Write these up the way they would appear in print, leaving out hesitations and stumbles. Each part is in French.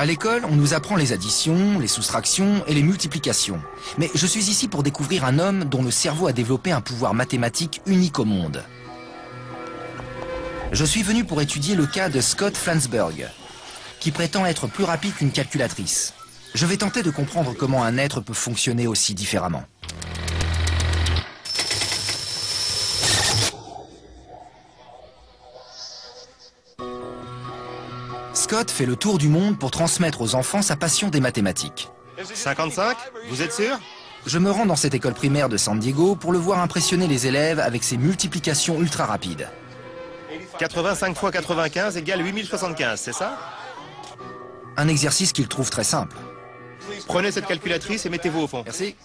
À l'école, on nous apprend les additions, les soustractions et les multiplications. Mais je suis ici pour découvrir un homme dont le cerveau a développé un pouvoir mathématique unique au monde. Je suis venu pour étudier le cas de Scott Flansburgh, qui prétend être plus rapide qu'une calculatrice. Je vais tenter de comprendre comment un être peut fonctionner aussi différemment. Scott fait le tour du monde pour transmettre aux enfants sa passion des mathématiques. 55? Vous êtes sûr? Je me rends dans cette école primaire de San Diego pour le voir impressionner les élèves avec ses multiplications ultra rapides. 85 fois 95 égale 8075, c'est ça? Un exercice qu'il trouve très simple. Prenez cette calculatrice et mettez-vous au fond. Merci.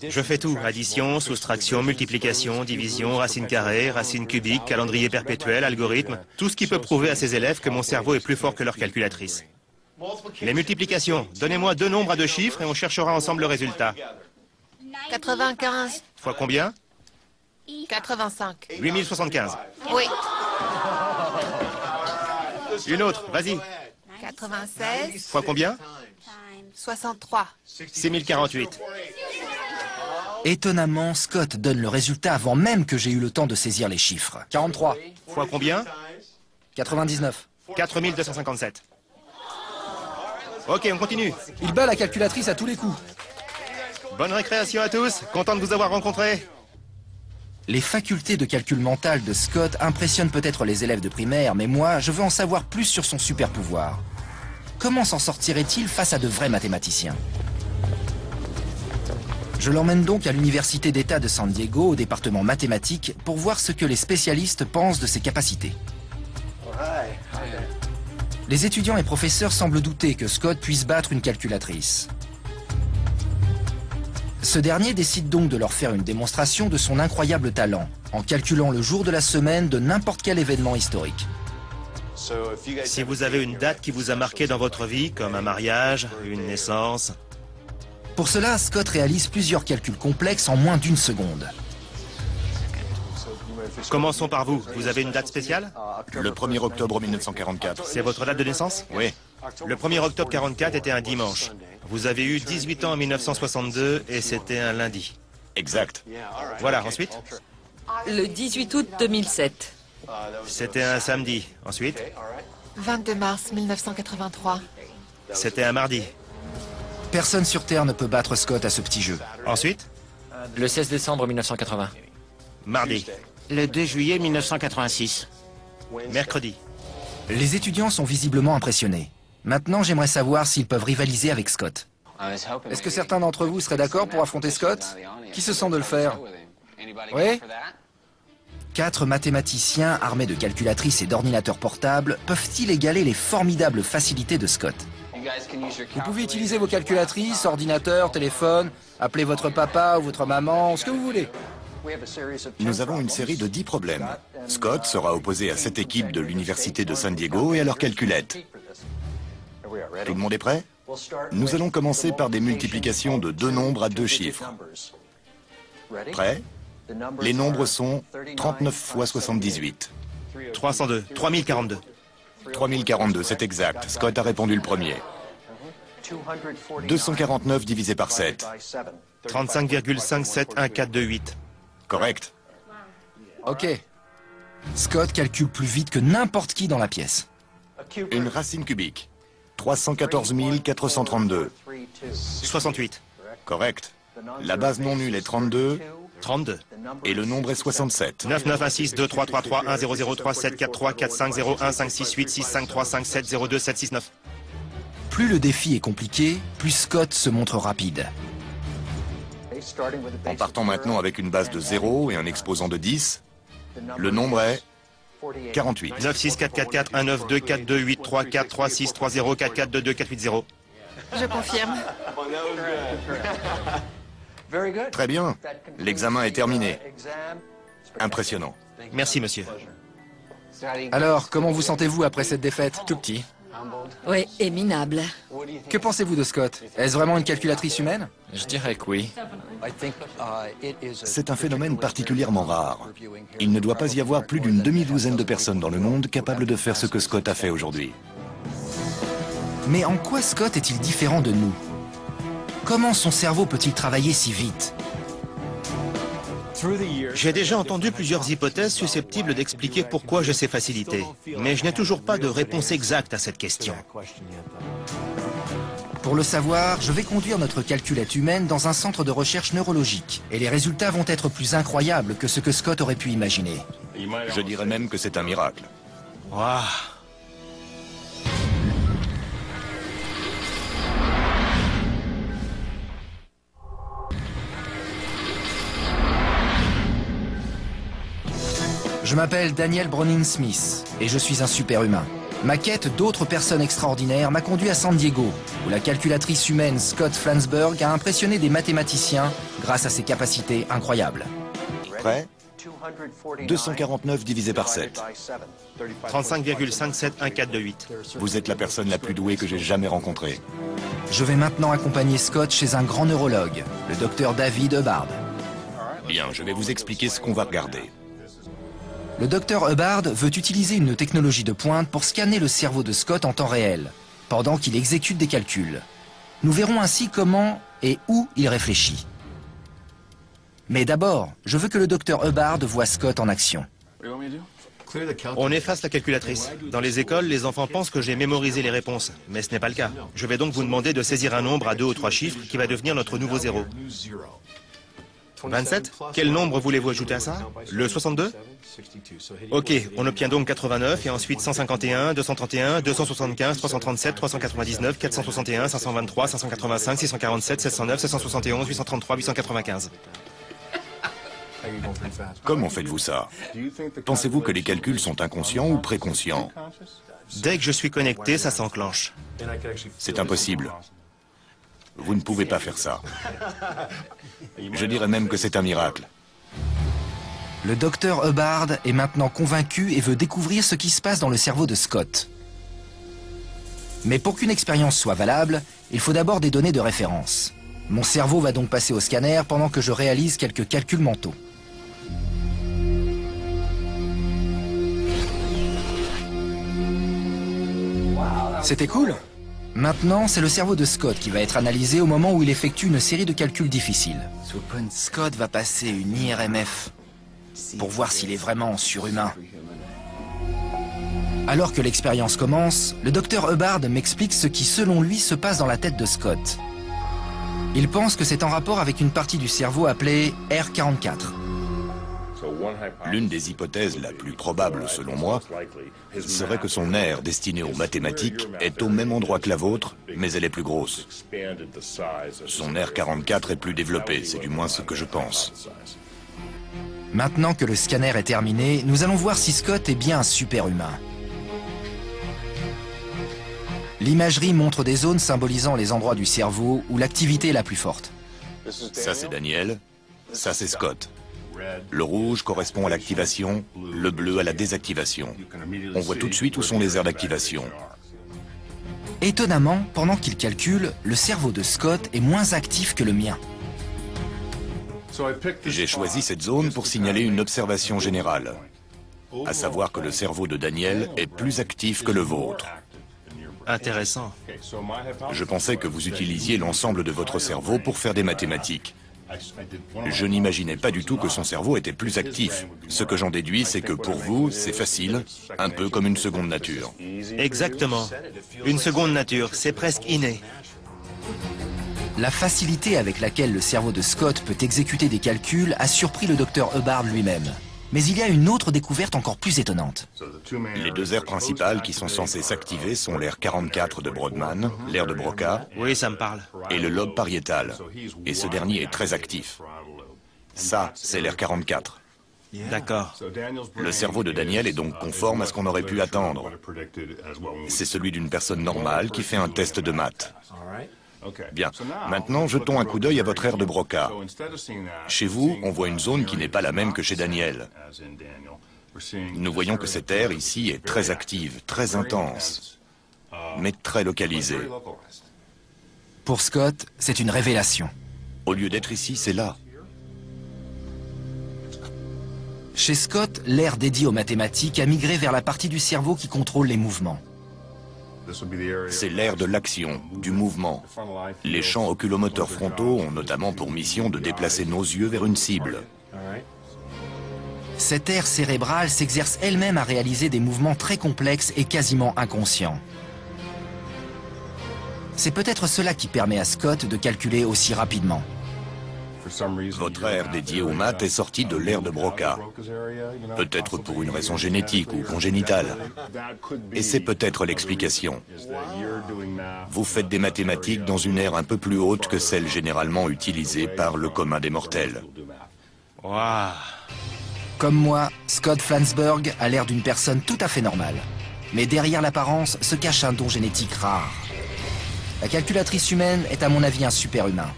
Je fais tout. Addition, soustraction, multiplication, division, racine carrée, racine cubique, calendrier perpétuel, algorithme. Tout ce qui peut prouver à ces élèves que mon cerveau est plus fort que leur calculatrice. Les multiplications. Donnez-moi deux nombres à deux chiffres et on cherchera ensemble le résultat. 95. Fois combien? 85. 8075. Oui. Une autre, vas-y. 96. Fois combien? 63. 6048. Étonnamment, Scott donne le résultat avant même que j'ai eu le temps de saisir les chiffres. 43, Fois combien? 99. 4257. Ok, on continue. Il bat la calculatrice à tous les coups. Bonne récréation à tous. Content de vous avoir rencontrés. Les facultés de calcul mental de Scott impressionnent peut-être les élèves de primaire, mais moi, je veux en savoir plus sur son super pouvoir. Comment s'en sortirait-il face à de vrais mathématiciens? Je l'emmène donc à l'Université d'État de San Diego, au département mathématiques, pour voir ce que les spécialistes pensent de ses capacités. Les étudiants et professeurs semblent douter que Scott puisse battre une calculatrice. Ce dernier décide donc de leur faire une démonstration de son incroyable talent, en calculant le jour de la semaine de n'importe quel événement historique. Si vous avez une date qui vous a marqué dans votre vie, comme un mariage, une naissance... Pour cela, Scott réalise plusieurs calculs complexes en moins d'une seconde. Commençons par vous. Vous avez une date spéciale? Le 1er octobre 1944. C'est votre date de naissance? Oui. Le 1er octobre 44 était un dimanche. Vous avez eu 18 ans en 1962 et c'était un lundi. Exact. Voilà, ensuite? Le 18 août 2007. C'était un samedi. Ensuite? 22 mars 1983. C'était un mardi. Personne sur Terre ne peut battre Scott à ce petit jeu. Ensuite? Le 16 décembre 1980. Mardi. Le 2 juillet 1986. Mercredi. Les étudiants sont visiblement impressionnés. Maintenant, j'aimerais savoir s'ils peuvent rivaliser avec Scott. Est-ce que certains d'entre vous seraient d'accord pour affronter Scott? Qui se sent de le faire? Oui? 4 mathématiciens armés de calculatrices et d'ordinateurs portables peuvent-ils égaler les formidables facilités de Scott? Vous pouvez utiliser vos calculatrices, ordinateurs, téléphones, appeler votre papa ou votre maman, ce que vous voulez. Nous avons une série de 10 problèmes. Scott sera opposé à cette équipe de l'Université de San Diego et à leurs calculettes. Tout le monde est prêt? Nous allons commencer par des multiplications de deux nombres à deux chiffres. Prêt? Les nombres sont 39 fois 78. 302. 3042. 3042, c'est exact. Scott a répondu le premier. 249 divisé par 7. 35,571428. Correct. Ok. Scott calcule plus vite que n'importe qui dans la pièce. Une racine cubique. 314 432. 68. Correct. La base non nulle est 32 32. et le nombre est 67. 9 9 1 6 2 3 3 3 1 0 0 3 7 4 3 4 5 0 1 5 6 8 6 5 3 5 7 0 2 7 6 9. Plus le défi est compliqué, plus Scott se montre rapide. En partant maintenant avec une base de 0 et un exposant de 10, le nombre est 48. 9 6 4 4 4 1 9 2 4 2 8 3 4 3 6 3 0 4 4 2 2 4 8 0. Je confirme. Très bien. L'examen est terminé. Impressionnant. Merci, monsieur. Alors, comment vous sentez-vous après cette défaite? Tout petit. Oui, et minable. Que pensez-vous de Scott? Est-ce vraiment une calculatrice humaine? Je dirais que oui. C'est un phénomène particulièrement rare. Il ne doit pas y avoir plus d'une demi-douzaine de personnes dans le monde capables de faire ce que Scott a fait aujourd'hui. Mais en quoi Scott est-il différent de nous? Comment son cerveau peut-il travailler si vite? J'ai déjà entendu plusieurs hypothèses susceptibles d'expliquer pourquoi j'ai ces facilités, mais je n'ai toujours pas de réponse exacte à cette question. Pour le savoir, je vais conduire notre calculette humaine dans un centre de recherche neurologique, et les résultats vont être plus incroyables que ce que Scott aurait pu imaginer. Je dirais même que c'est un miracle. Waouh! Je m'appelle Daniel Browning-Smith et je suis un super-humain. Ma quête d'autres personnes extraordinaires m'a conduit à San Diego, où la calculatrice humaine Scott Flansburgh a impressionné des mathématiciens grâce à ses capacités incroyables. Prêt? 249 divisé par 7. 35,571428. Vous êtes la personne la plus douée que j'ai jamais rencontrée. Je vais maintenant accompagner Scott chez un grand neurologue, le docteur David Hubbard. Bien, je vais vous expliquer ce qu'on va regarder. Le docteur Hubbard veut utiliser une technologie de pointe pour scanner le cerveau de Scott en temps réel, pendant qu'il exécute des calculs. Nous verrons ainsi comment et où il réfléchit. Mais d'abord, je veux que le docteur Hubbard voie Scott en action. On efface la calculatrice. Dans les écoles, les enfants pensent que j'ai mémorisé les réponses, mais ce n'est pas le cas. Je vais donc vous demander de saisir un nombre à 2 ou 3 chiffres qui va devenir notre nouveau zéro. 27? Quel nombre voulez-vous ajouter à ça? Le 62? Ok, on obtient donc 89 et ensuite 151, 231, 275, 337, 399, 461, 523, 585, 647, 709, 771, 833, 895. Comment faites-vous ça? Pensez-vous que les calculs sont inconscients ou préconscients? Dès que je suis connecté, ça s'enclenche. C'est impossible. Vous ne pouvez pas faire ça. Je dirais même que c'est un miracle. Le docteur Hubbard est maintenant convaincu et veut découvrir ce qui se passe dans le cerveau de Scott. Mais pour qu'une expérience soit valable, il faut d'abord des données de référence. Mon cerveau va donc passer au scanner pendant que je réalise quelques calculs mentaux. C'était cool. Maintenant, c'est le cerveau de Scott qui va être analysé au moment où il effectue une série de calculs difficiles. Scott va passer une IRMF pour voir s'il est vraiment surhumain. Alors que l'expérience commence, le docteur Hubbard m'explique ce qui, selon lui, se passe dans la tête de Scott. Il pense que c'est en rapport avec une partie du cerveau appelée R44. L'une des hypothèses la plus probable, selon moi, serait que son aire destinée aux mathématiques est au même endroit que la vôtre, mais elle est plus grosse. Son aire 44 est plus développée, c'est du moins ce que je pense. Maintenant que le scanner est terminé, nous allons voir si Scott est bien un super-humain. L'imagerie montre des zones symbolisant les endroits du cerveau où l'activité est la plus forte. Ça, c'est Daniel. Ça, c'est Scott. Le rouge correspond à l'activation, le bleu à la désactivation. On voit tout de suite où sont les aires d'activation. Étonnamment, pendant qu'il calcule, le cerveau de Scott est moins actif que le mien. J'ai choisi cette zone pour signaler une observation générale, à savoir que le cerveau de Daniel est plus actif que le vôtre. Intéressant. Je pensais que vous utilisiez l'ensemble de votre cerveau pour faire des mathématiques. Je n'imaginais pas du tout que son cerveau était plus actif. Ce que j'en déduis, c'est que pour vous, c'est facile, un peu comme une seconde nature. Exactement. Une seconde nature, c'est presque inné. La facilité avec laquelle le cerveau de Scott peut exécuter des calculs a surpris le docteur Hubbard lui-même. Mais il y a une autre découverte encore plus étonnante. Les deux aires principales qui sont censées s'activer sont l'aire 44 de Brodmann, l'aire de Broca, Oui, ça me parle. et le lobe pariétal. Et ce dernier est très actif. Ça, c'est l'aire 44. D'accord. Le cerveau de Daniel est donc conforme à ce qu'on aurait pu attendre. C'est celui d'une personne normale qui fait un test de maths. Bien, maintenant jetons un coup d'œil à votre aire de Broca. Chez vous, on voit une zone qui n'est pas la même que chez Daniel. Nous voyons que cette aire ici est très active, très intense, mais très localisée. Pour Scott, c'est une révélation. Au lieu d'être ici, c'est là. Chez Scott, l'aire dédiée aux mathématiques a migré vers la partie du cerveau qui contrôle les mouvements. C'est l'ère de l'action, du mouvement. Les champs oculomoteurs frontaux ont notamment pour mission de déplacer nos yeux vers une cible. Cette aire cérébrale s'exerce elle-même à réaliser des mouvements très complexes et quasiment inconscients. C'est peut-être cela qui permet à Scott de calculer aussi rapidement. Votre aire dédiée aux maths est sortie de l'ère de Broca. Peut-être pour une raison génétique ou congénitale. Et c'est peut-être l'explication. Vous faites des mathématiques dans une ère un peu plus haute que celle généralement utilisée par le commun des mortels. Waouh. Comme moi, Scott Flansburgh a l'air d'une personne tout à fait normale. Mais derrière l'apparence se cache un don génétique rare. La calculatrice humaine est à mon avis un super-humain.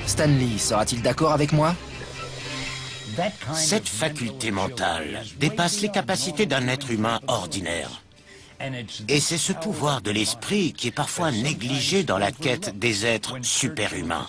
Stanley sera-t-il d'accord avec moi? Cette faculté mentale dépasse les capacités d'un être humain ordinaire. Et c'est ce pouvoir de l'esprit qui est parfois négligé dans la quête des êtres superhumains.